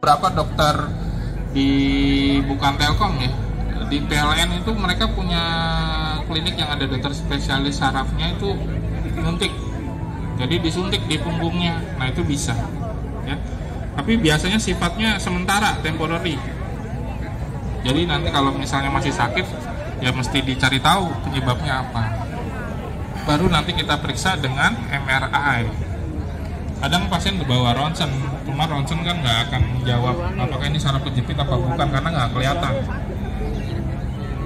beberapa dokter di bukan Telkom ya, di PLN itu mereka punya klinik yang ada dokter spesialis sarafnya itu nyuntik, jadi disuntik di punggungnya. Nah itu bisa ya, tapi biasanya sifatnya sementara, temporary. Jadi nanti kalau misalnya masih sakit ya mesti dicari tahu penyebabnya apa, baru nanti kita periksa dengan MRI. Kadang pasien dibawa ronsen, cuma ronsen kan nggak akan menjawab apakah ini saraf kejepit apa bukan, karena nggak kelihatan.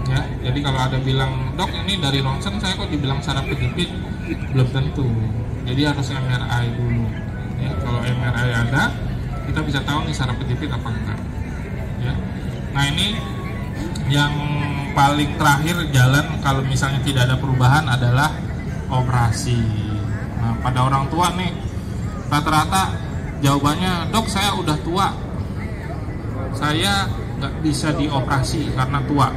Ya, jadi kalau ada bilang, dok ini dari ronsen saya kok dibilang saraf kejepit, belum tentu. Jadi harus MRI dulu. Ya, kalau MRI ada, kita bisa tahu nih saraf kejepit apa enggak. Ya. Nah ini yang paling terakhir jalan kalau misalnya tidak ada perubahan adalah operasi. Nah pada orang tua nih, rata-rata jawabannya, dok saya udah tua, saya nggak bisa dioperasi karena tua.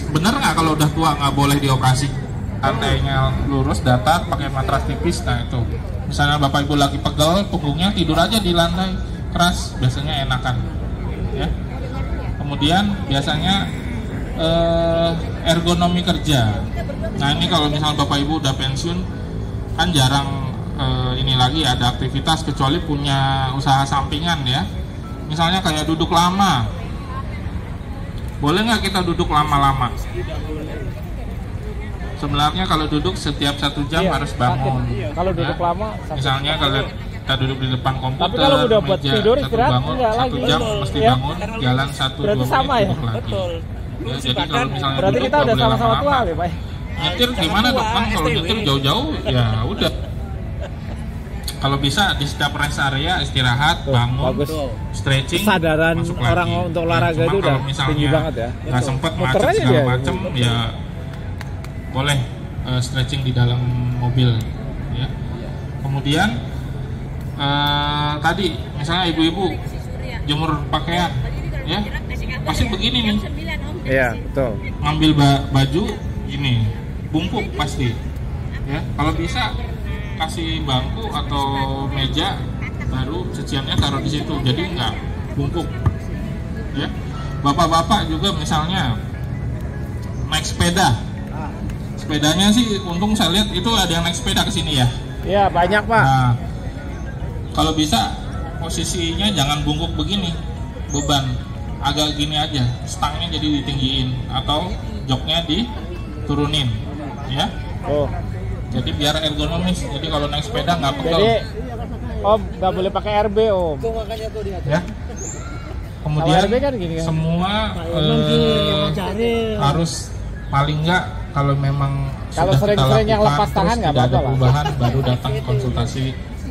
Bener nggak kalau udah tua nggak boleh dioperasi? Lantainya lurus, datar, pakai matras tipis. Nah itu, misalnya bapak ibu lagi pegel punggungnya, tidur aja di lantai keras, biasanya enakan. Ya. Kemudian biasanya ergonomi kerja. Nah ini kalau misalnya bapak ibu udah pensiun kan jarang ini lagi ada aktivitas kecuali punya usaha sampingan ya. Misalnya kayak duduk lama, boleh nggak kita duduk lama-lama? Sebenarnya kalau duduk setiap 1 jam harus bangun. Kalau duduk lama, misalnya kalau kita duduk di depan komputer, kalau udah buat meja, tidur istirahat bangun, enggak 1 lagi. jam mesti Ya. bangun, jalan 1-2 menit sama ya? duduk lagi. Ya, jadi kalau misalnya berarti duduk kita nggak udah boleh sama-sama tua lama-lama. ya Pak? Nyetir gimana dok? Kan kalau nyetir jauh-jauh ya udah. Kalau bisa di setiap rest area istirahat, bangun, Bagus. stretching, Kesadaran masuk orang lagi. untuk olahraga Cuma itu udah kalau misalnya tinggi banget ya. nggak sempet Muter macet aja segala dia. macem ya boleh stretching di dalam mobil ya. Kemudian tadi misalnya ibu-ibu jemur pakaian ya pasti begini nih, Iya betul. ngambil baju ini bungkuk pasti ya. Kalau bisa kasih bangku atau meja, baru cuciannya taruh di situ, jadi nggak bungkuk ya. Bapak-bapak juga misalnya naik sepeda, sepedanya sih untung saya lihat itu ada yang naik sepeda ke sini ya. Iya banyak Pak. Nah kalau bisa posisinya jangan bungkuk begini, beban agak gini aja, stangnya jadi ditinggiin atau joknya diturunin ya. Oh. Jadi biar ergonomis, jadi kalau naik sepeda nggak pegel. Jadi Om nggak boleh pakai RB Om. Ya. Kemudian RB kan gini kan? semua harus paling nggak kalau memang Kalau sudah kita sering-sering yang lakukan lepas tangan terus nggak tidak ada apa-apa lah. perubahan, baru datang konsultasi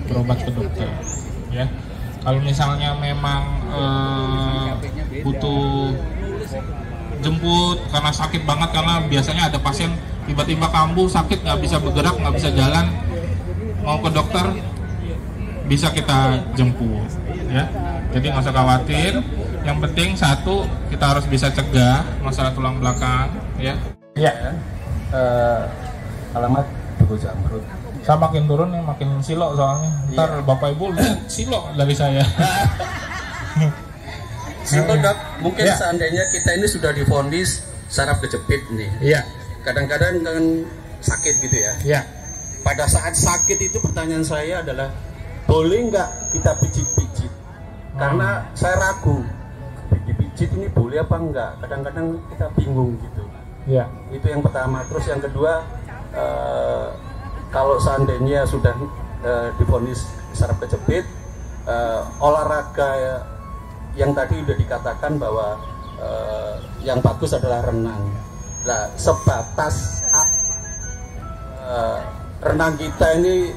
berobat ke dokter. Ya. Kalau misalnya memang butuh jemput karena sakit banget, karena biasanya ada pasien tiba-tiba kambuh sakit, nggak bisa bergerak, nggak bisa jalan, mau ke dokter bisa kita jemput ya. Jadi nggak usah khawatir, yang penting satu kita harus bisa cegah masalah tulang belakang ya. Iya. Alamat Tugu Jamrut. Saya makin turun nih makin silo soalnya, ntar bapak ibu lihat silo dari saya. Simpel dok, mungkin seandainya kita ini sudah divonis saraf kejepit nih. Iya. Kadang-kadang kan sakit gitu ya. Iya. Pada saat sakit itu pertanyaan saya adalah boleh nggak kita pijit-pijit? Karena saya ragu pijit ini boleh apa enggak. Kadang-kadang kita bingung gitu. Iya. Itu yang pertama. Terus yang kedua, kalau seandainya sudah divonis saraf kejepit, olahraga yang tadi udah dikatakan bahwa yang bagus adalah renang. Nah, sebatas renang kita ini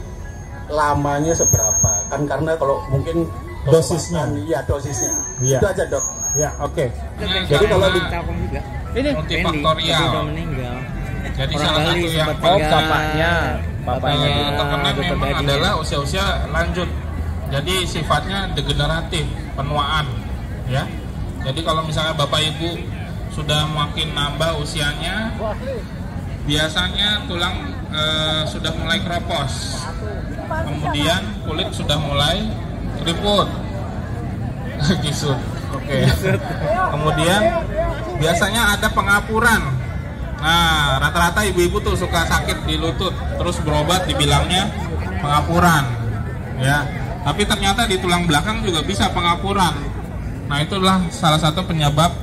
lamanya seberapa? Kan karena kalau mungkin Dosisnya. Iya dosisnya. Iya. Itu aja dok. Ya, oke. Jadi kalau Ini multifaktorial. Jadi salah satu yang bapaknya terkena memang adalah usia-usia lanjut. Jadi sifatnya degeneratif, penuaan, ya. Jadi kalau misalnya bapak ibu sudah makin nambah usianya, biasanya tulang sudah mulai keropos, kemudian kulit sudah mulai keriput, Gisut. Oke. Kemudian biasanya ada pengapuran. Nah, rata-rata ibu-ibu tuh suka sakit di lutut, terus berobat dibilangnya pengapuran, ya. Tapi ternyata di tulang belakang juga bisa pengapuran. Nah, itulah salah satu penyebab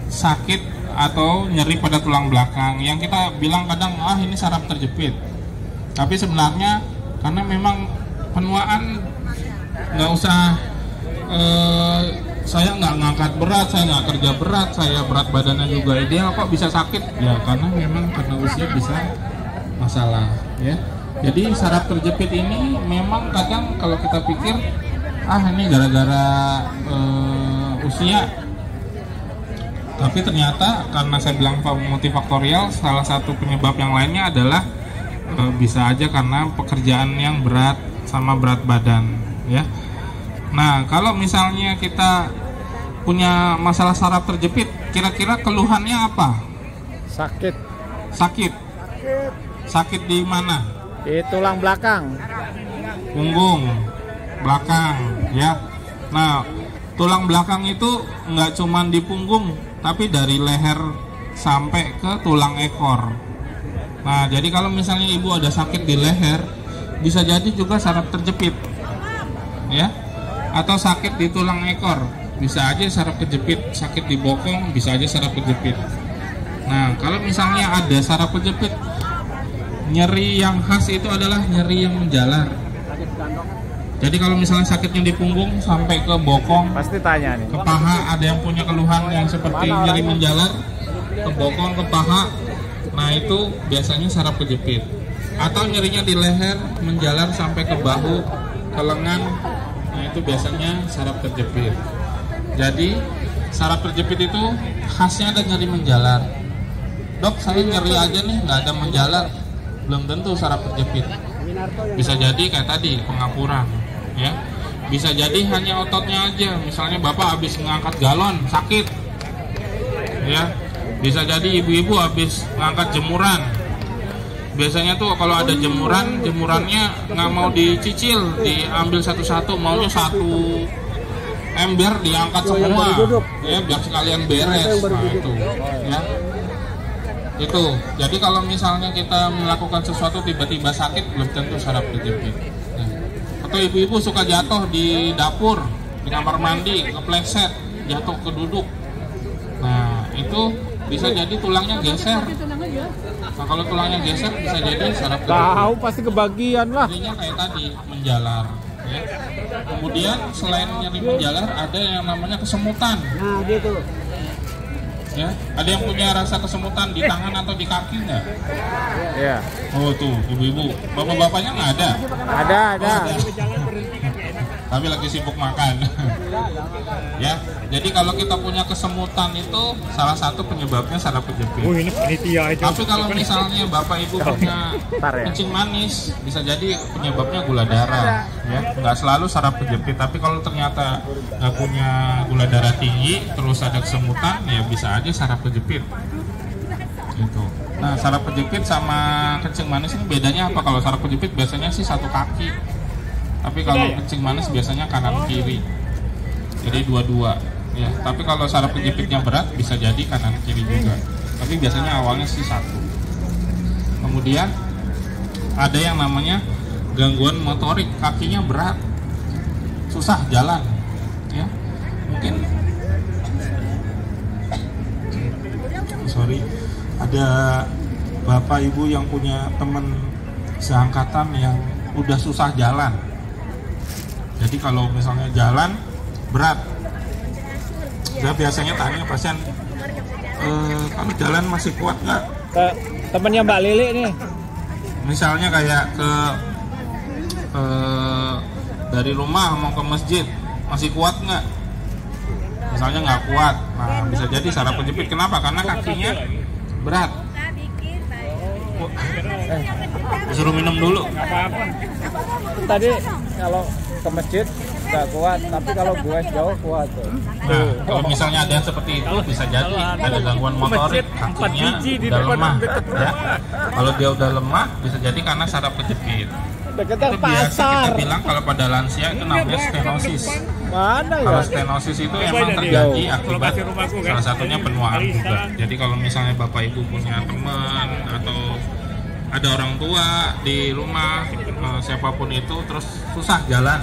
sakit atau nyeri pada tulang belakang yang kita bilang kadang ini saraf terjepit. Tapi sebenarnya karena memang penuaan, nggak usah saya nggak ngangkat berat, saya nggak kerja berat, saya berat badannya juga ideal, kok bisa sakit? Ya karena memang karena usia bisa masalah, ya. Jadi saraf terjepit ini memang kadang kalau kita pikir ini gara-gara usia, tapi ternyata karena saya bilang multifaktorial, salah satu penyebab yang lainnya adalah bisa aja karena pekerjaan yang berat sama berat badan, ya. Nah, kalau misalnya kita punya masalah saraf terjepit, kira-kira keluhannya apa? Sakit. Sakit di mana? Di tulang belakang. Punggung, belakang, ya. Nah, tulang belakang itu nggak cuma di punggung, tapi dari leher sampai ke tulang ekor. Nah, jadi kalau misalnya ibu ada sakit di leher, bisa jadi juga saraf terjepit, ya. Atau sakit di tulang ekor, bisa aja saraf kejepit. Sakit di bokong, bisa aja saraf kejepit. Nah, kalau misalnya ada saraf kejepit, nyeri yang khas itu adalah nyeri yang menjalar. Jadi kalau misalnya sakitnya di punggung sampai ke bokong, Pasti tanya nih. ke paha, ada yang punya keluhan yang seperti nyeri menjalar ke bokong, ke paha. Nah, itu biasanya saraf kejepit. Atau nyerinya di leher menjalar sampai ke bahu, ke lengan. Nah, itu biasanya saraf terjepit. Jadi saraf terjepit itu khasnya ada nyeri menjalar. Dok, saya nyeri aja nih, nggak ada menjalar. Belum tentu saraf terjepit. Bisa jadi kayak tadi pengapuran, ya. Bisa jadi hanya ototnya aja. Misalnya bapak habis ngangkat galon sakit, ya. Bisa jadi ibu-ibu habis ngangkat jemuran. Biasanya tuh kalau ada jemurannya nggak mau dicicil, diambil satu-satu, maunya satu ember diangkat semua, ya, biar sekalian beres. Nah, itu, ya. Itu. Jadi kalau misalnya kita melakukan sesuatu tiba-tiba sakit, belum tentu saraf terjepit. Ya. Atau ibu-ibu suka jatuh di dapur, di kamar mandi, kepleset, jatuh ke duduk. Nah, itu bisa jadi tulangnya geser. Nah, kalau tulangnya geser bisa jadi saraf terjepit. Tahu pasti kebagian lah. Nyerinya kayak tadi menjalar, ya. Kemudian selain nyeri menjalar ada yang namanya kesemutan. Nah, gitu. Ya, ada yang punya rasa kesemutan di tangan atau di kaki nggak? Iya. Oh tuh, ibu-ibu, bapak-bapaknya nggak ada. Ada. Tapi lagi sibuk makan. Ya, jadi kalau kita punya kesemutan itu salah satu penyebabnya saraf kejepit. ini panitia aja. Tapi kalau misalnya bapak ibu punya kencing manis, bisa jadi penyebabnya gula darah, ya. Nggak selalu saraf kejepit, tapi kalau ternyata nggak punya gula darah tinggi, terus ada kesemutan, ya bisa aja saraf kejepit. Gitu. Nah, saraf kejepit sama kencing manis ini bedanya apa? Kalau saraf kejepit biasanya sih satu kaki, tapi kalau kencing manis biasanya kanan kiri. Jadi dua-dua. Ya, tapi kalau saraf kejepitnya berat bisa jadi kanan kiri juga. Tapi biasanya awalnya sih satu. Kemudian ada yang namanya gangguan motorik, kakinya berat, susah jalan, ya. Mungkin ada bapak ibu yang punya teman seangkatan yang udah susah jalan. Jadi kalau misalnya jalan berat, saya biasanya tanya pasien, kalau jalan masih kuat nggak? Temennya Mbak Lili nih. Misalnya kayak dari rumah mau ke masjid, masih kuat nggak? Misalnya nggak kuat, nah bisa jadi saraf kejepit. Kenapa? Karena kakinya berat. Disuruh minum dulu. Tadi kalau ke masjid nggak kuat, tapi kalau gue jauh kuat tuh. Nah, kalau misalnya ada yang seperti itu bisa jadi ada gangguan motorik, kakinya udah lemah, ya. Kalau dia udah lemah bisa jadi karena saraf kejepit. Deketan Itu biasa kita pasar. bilang kalau pada lansia itu namanya stenosis. Mana ya? Kalau stenosis itu emang terjadi akibat salah satunya penuaan juga. Jadi kalau misalnya bapak ibu punya teman atau ada orang tua di rumah, siapapun itu terus susah jalan,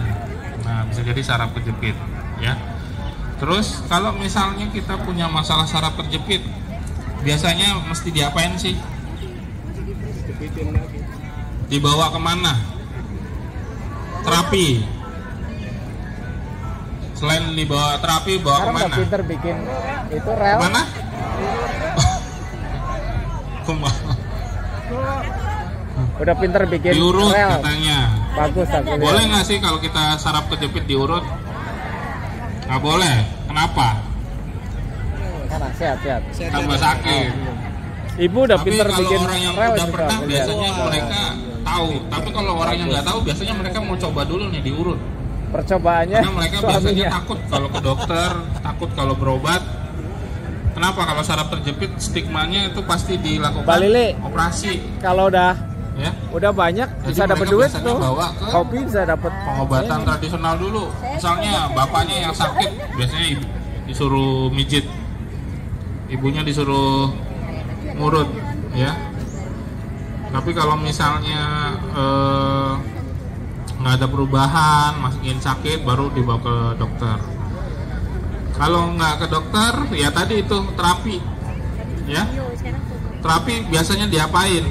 nah bisa jadi saraf kejepit ya. Terus kalau misalnya kita punya masalah saraf terjepit, biasanya mesti diapain sih? Dibawa kemana? Terapi. Selain dibawa terapi, bawa Sekarang kemana? udah pinter bikin itu rel. Kemana? Kemana? Udah pinter bikin Diurut rel. katanya. Bagus aku lihat. Boleh nggak sih kalau kita saraf kejepit diurut? Nggak boleh. Kenapa? Mana sehat. Tambah sakit. Ibu udah Tapi pinter kalau bikin orang yang rel udah juga. pernah aku lihat. biasanya mereka tahu. Tapi kalau orang yang nggak tahu biasanya mereka mau coba dulu nih diurut. Percobaannya Karena mereka biasanya suaminya. takut kalau ke dokter, takut kalau berobat. Kenapa? Kalau saraf terjepit stigmanya itu pasti dilakukan Mbak Lili. operasi, Kalau udah ya. banyak Jadi bisa dapat mereka duit biasanya tuh. bawa ke Kopi bisa dapat pengobatan tradisional dulu. Misalnya bapaknya yang sakit, biasanya disuruh mijit, ibunya disuruh ngurut, ya. Tapi kalau misalnya nggak ada perubahan, masih sakit, baru dibawa ke dokter. Kalau nggak ke dokter, ya tadi itu terapi, ya. Terapi biasanya diapain?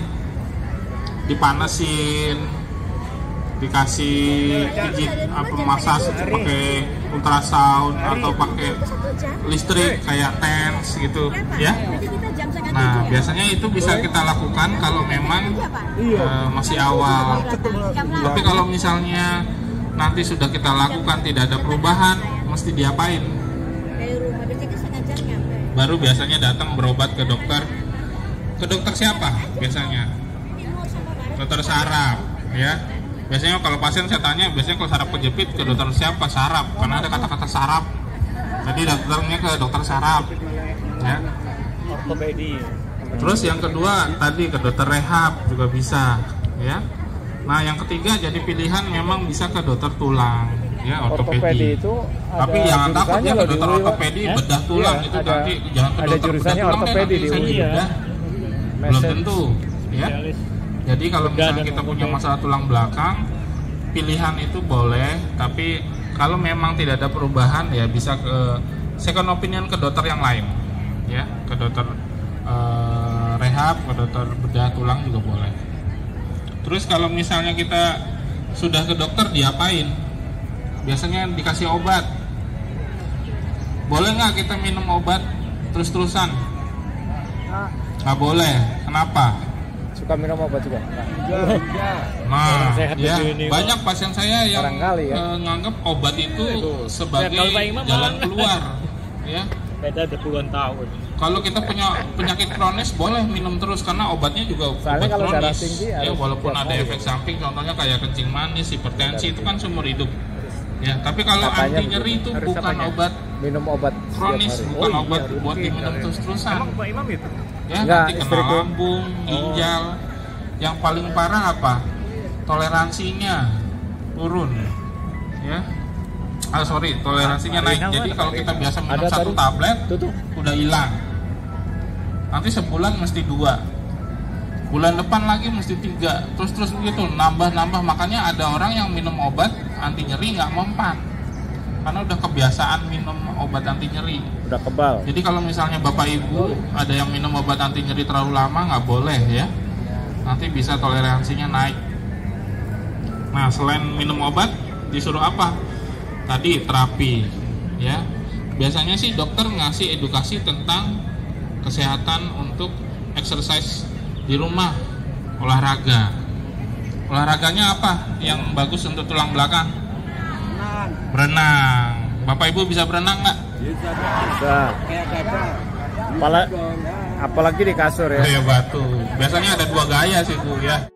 Dipanasin, dikasih pijit apa massage pakai ultrasound atau pakai listrik kayak TENS gitu, ya. Nah, biasanya itu bisa kita lakukan kalau memang masih awal. Tapi kalau misalnya nanti sudah kita lakukan tidak ada perubahan, mesti diapain? Baru biasanya datang berobat ke dokter. Ke dokter siapa biasanya? Dokter saraf, ya. Biasanya kalau pasien saya tanya, biasanya kalau saraf kejepit ke dokter siapa? Saraf, karena ada kata-kata saraf. Jadi dokternya ke dokter saraf, ya. ortopedi. Terus yang kedua tadi ke dokter rehab juga bisa, ya. Nah yang ketiga jadi pilihan memang bisa ke dokter tulang, ya, ortopedi. Itu Tapi jangan takut ya ke dokter ortopedi bedah tulang Iya, itu ada- nanti jangan ke ada dokter bedah jurusannya tulang deh, ortopedi nanti di saya UI. bedah. Belum tentu, ya. Jadi kalau misalnya kita punya masalah tulang belakang, pilihan itu boleh, tapi kalau memang tidak ada perubahan ya bisa ke second opinion ke dokter yang lain, ya, ke dokter rehab, ke dokter bedah tulang juga boleh. Terus kalau misalnya kita sudah ke dokter diapain? Biasanya dikasih obat. Boleh nggak kita minum obat terus-terusan? Nggak boleh. Kenapa? Suka minum obat juga. Nah, sehat ya, di sini, banyak pasien saya yang barangkali ya. nganggap obat itu sebagai Kalau Pak Imam jalan mana? keluar, ya. Beda ada puluhan tahun. Kalau kita punya penyakit kronis boleh minum terus karena obatnya juga Soalnya obat kalau darah kronis. tinggi Ya, harus walaupun tiap ada hari. efek samping, contohnya kayak kencing manis, hipertensi itu kan seumur hidup. Ya, tapi kalau Katanya anti nyeri itu Harus bukan apanya? obat Minum obat setiap kronis, hari. bukan obat buat diminum terus-terusan. Pak Imam itu? Ya, Enggak, nanti kena istriku. lambung, ginjal. Yang paling parah apa? Toleransinya turun. Ya. Toleransinya naik. Jadi kalau kita biasa minum Ada satu tadi. tablet, Tutup. udah hilang. Nanti sebulan mesti 2. Bulan depan lagi mesti 3. Terus begitu, nambah. Makanya ada orang yang minum obat anti nyeri nggak mempan. Karena udah kebiasaan minum obat anti nyeri. Udah kebal. Jadi kalau misalnya Bapak Ibu ada yang minum obat anti nyeri terlalu lama, nggak boleh, ya. Nanti bisa toleransinya naik. Nah, selain minum obat disuruh apa? Tadi terapi, ya. Biasanya sih dokter ngasih edukasi tentang kesehatan untuk exercise di rumah, olahraga. Olahraganya apa yang bagus untuk tulang belakang? Berenang. Bapak Ibu bisa berenang nggak? Bisa. Apalagi di kasur ya. Gaya batu. Biasanya ada 2 gaya sih Bu, ya.